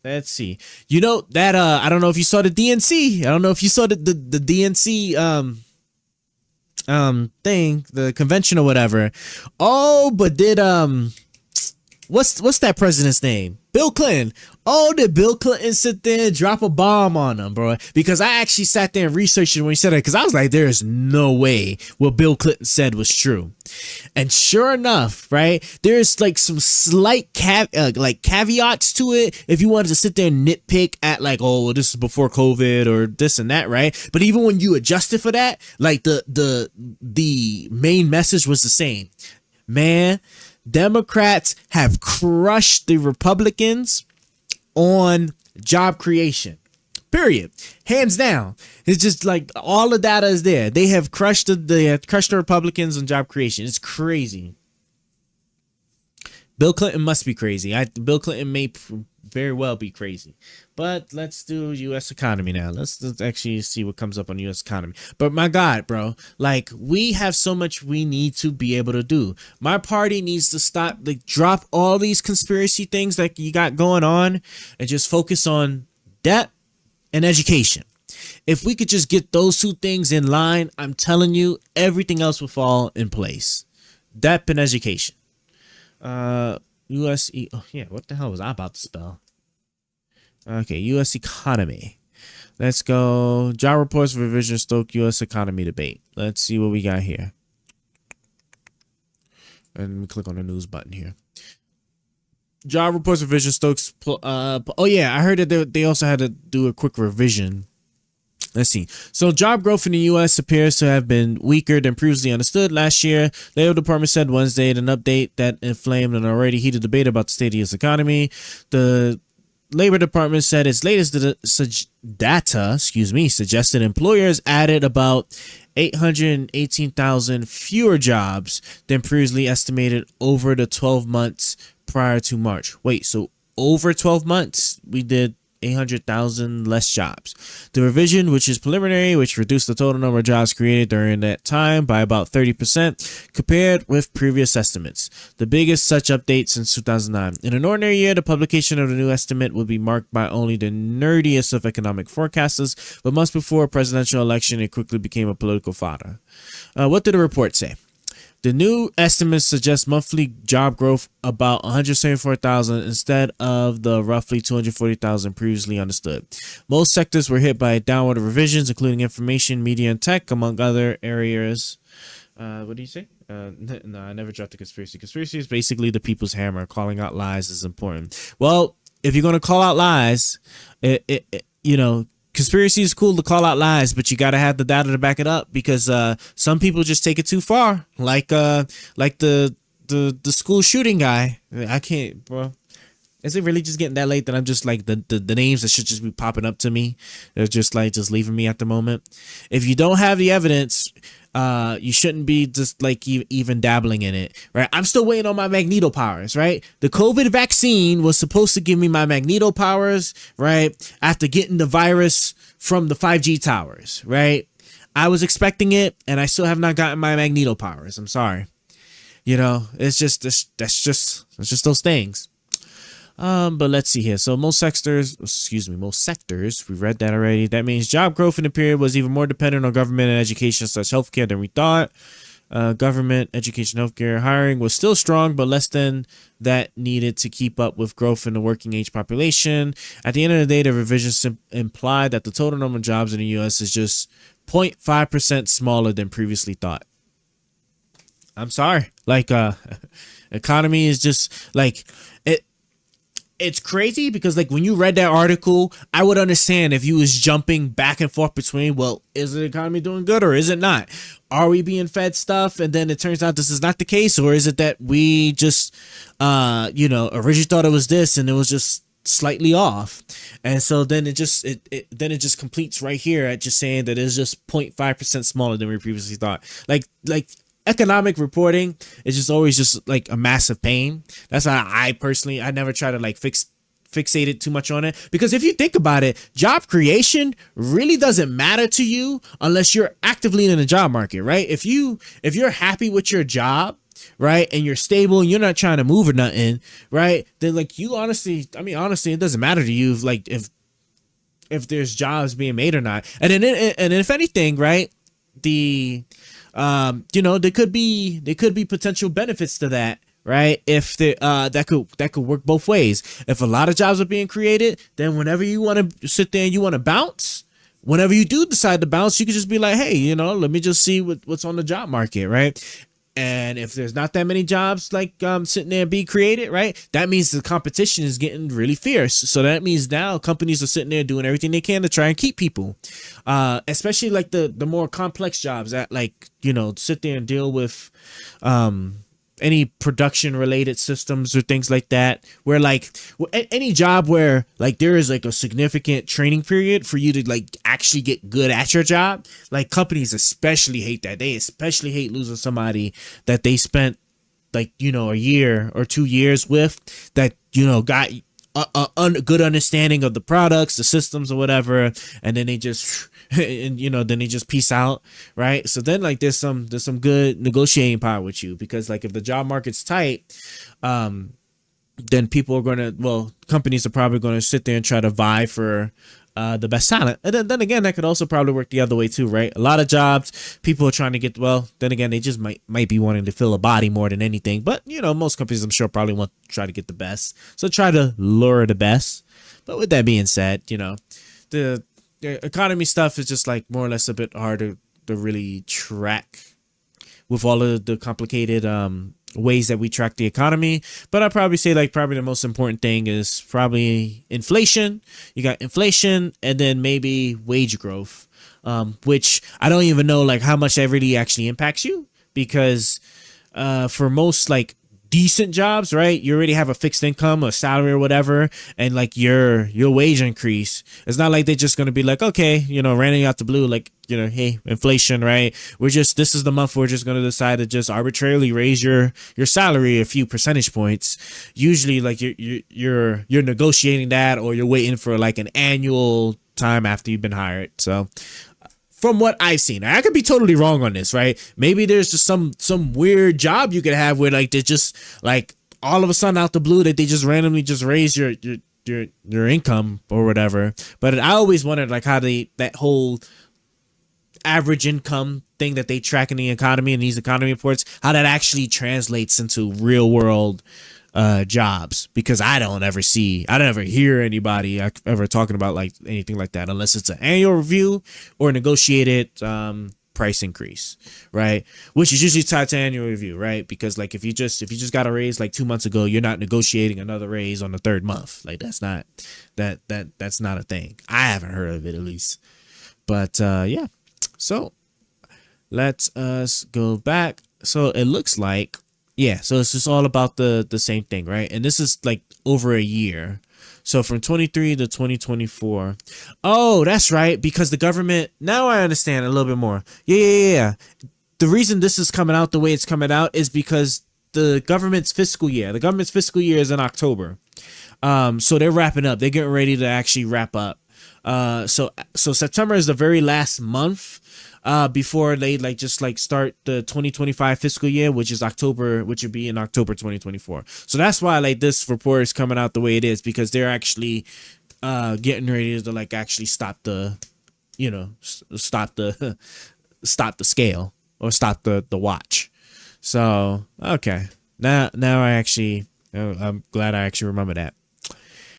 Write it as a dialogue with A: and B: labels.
A: Let's see. You know that I don't know if you saw the DNC. I don't know if you saw the DNC thing, the convention or whatever. Oh, but did what's that president's name? Bill Clinton. Oh, did Bill Clinton sit there and drop a bomb on him, bro? Because I actually sat there and researched it when he said it, because I was like, there is no way what Bill Clinton said was true. And sure enough, right, there's like some slight caveats to it if you wanted to sit there and nitpick at like, oh, well, this is before COVID or this and that, right? But even when you adjusted for that, like the main message was the same. Man, Democrats have crushed the Republicans on job creation. Period. Hands down. It's just like all the data is there. They have crushed the Republicans on job creation. It's crazy. Bill Clinton must be crazy. Bill Clinton may very well be crazy. But let's do U.S. economy now. Let's actually see what comes up on U.S. economy. But my God, bro, like we have so much we need to be able to do. My party needs to stop, like drop all these conspiracy things that you got going on and just focus on debt and education. If we could just get those two things in line, I'm telling you, everything else will fall in place. Debt and education. What the hell was I about to spell? Okay, U.S. economy. Let's go. Job reports revision stoke U.S. economy debate. Let's see what we got here. And let me click on the news button here. Job reports revision stokes. Oh yeah, I heard that they also had to do a quick revision. Let's see. So job growth in the U.S. appears to have been weaker than previously understood last year. The Labor Department said Wednesday in an update that inflamed an already heated debate about the state of the U.S. economy. The Labor Department said its latest data suggested employers added about 818,000 fewer jobs than previously estimated over the 12 months prior to March. Wait, so over 12 months, we did 800,000 less jobs. The revision, which is preliminary, which reduced the total number of jobs created during that time by about 30% compared with previous estimates, the biggest such update since 2009. In an ordinary year, the publication of the new estimate would be marked by only the nerdiest of economic forecasters, but months before a presidential election, it quickly became a political fodder. What did the report say? The new estimates suggest monthly job growth about 174,000 instead of the roughly 240,000 previously understood. Most sectors were hit by downward revisions, including information, media, and tech, among other areas. What do you say? No, I never dropped the conspiracy. Conspiracy is basically the people's hammer. Calling out lies is important. Well, if you're going to call out lies, conspiracy is cool to call out lies, but you got to have the data to back it up, because some people just take it too far, like the school shooting guy. I can't, bro. Is it really just getting that late that I'm just like the names that should just be popping up to me? They're just leaving me at the moment. If you don't have the evidence, you shouldn't be just like even dabbling in it, right? I'm still waiting on my magneto powers, right? The COVID vaccine was supposed to give me my magneto powers, right? After getting the virus from the 5G towers, right? I was expecting it, and I still have not gotten my magneto powers. I'm sorry. It's just that's just those things. But let's see here. So most sectors, we read that already. That means job growth in the period was even more dependent on government and education such healthcare than we thought. Government, education, healthcare hiring was still strong, but less than that needed to keep up with growth in the working age population. At the end of the day, the revisions implied that the total number of jobs in the U.S. is just 0.5% smaller than previously thought. I'm sorry. Economy is just like it. It's crazy because when you read that article, I would understand if you was jumping back and forth between, well, is the economy doing good or is it not? Are we being fed stuff and then it turns out this is not the case? Or is it that we just, originally thought it was this and it was just slightly off? And so then it just completes right here at just saying that it's just 0.5% smaller than we previously thought. Like economic reporting is just always just like a massive pain. That's why I never try to fixate it too much on it, because if you think about it, job creation really doesn't matter to you unless you're actively in the job market, right? If you're happy with your job right, and you're stable and you're not trying to move or nothing, right, then like you honestly, I mean, honestly, it doesn't matter to you if, like, if there's jobs being made or not. And if anything, right, the you know, there could be potential benefits to that, right? If the that could work both ways. If a lot of jobs are being created, then whenever you want to sit there and you want to bounce, whenever you do decide to bounce, you can just be like, hey, you know, let me just see what's on the job market, right? And if there's not that many jobs like sitting there and be created, right, that means the competition is getting really fierce. So that means now companies are sitting there doing everything they can to try and keep people, especially like the more complex jobs that, like, you know, sit there and deal with any production related systems or things like that, where like any job where like there is like a significant training period for you to like actually get good at your job. Like companies especially hate that. They especially hate losing somebody that they spent, like, you know, a year or 2 years with, that, you know, got a good understanding of the products, the systems or whatever, and then they just and, you know, then they just peace out, right? So then like there's some good negotiating power with you, because like if the job market's tight, then people are gonna, well, companies are probably gonna sit there and try to vie for the best talent. And then again, that could also probably work the other way too, right? A lot of jobs, people are trying to get, well, then again, they just might be wanting to fill a body more than anything. But, you know, most companies, I'm sure, probably want to try to get the best. So try to lure the best. But with that being said, you know, the economy stuff is just like more or less a bit harder to really track with all of the complicated ways that we track the economy. But I'd probably say like probably the most important thing is probably inflation. You got inflation, and then maybe wage growth, which I don't even know like how much that really actually impacts you, because for most like decent jobs, right, you already have a fixed income, a salary or whatever, and like your wage increase, it's not like they're just going to be like, okay, you know, randomly out the blue, like, you know, hey, inflation, right, this is the month we're just going to decide to just arbitrarily raise your salary a few percentage points. Usually like you're negotiating that, or you're waiting for like an annual time after you've been hired. So from what I've seen, I could be totally wrong on this, right? Maybe there's just some weird job you could have where like they just like all of a sudden out the blue that they just randomly just raise your income or whatever. But I always wondered like how that whole average income thing that they track in the economy and these economy reports, how that actually translates into real world jobs, because I don't ever hear anybody ever talking about like anything like that, unless it's an annual review or negotiated price increase, right? Which is usually tied to annual review, right? Because like if you just got a raise like 2 months ago, you're not negotiating another raise on the third month. Like that's not a thing. I haven't heard of it, at least. But yeah, so let's us go back. So it looks like, yeah, so it's just all about the same thing, right? And this is like over a year. So from 23 to 2024. Oh, that's right, because the government, now I understand a little bit more. Yeah. The reason this is coming out the way it's coming out is because the government's fiscal year is in October. So they're wrapping up. They're getting ready to actually wrap up. So September is the very last month before they like just like start the 2025 fiscal year, which is October, which would be in October 2024. So that's why like this report is coming out the way it is, because they're actually getting ready to like actually stop the, you know, stop the stop the scale, or stop the watch. So okay, now I actually, I'm glad I actually remember that.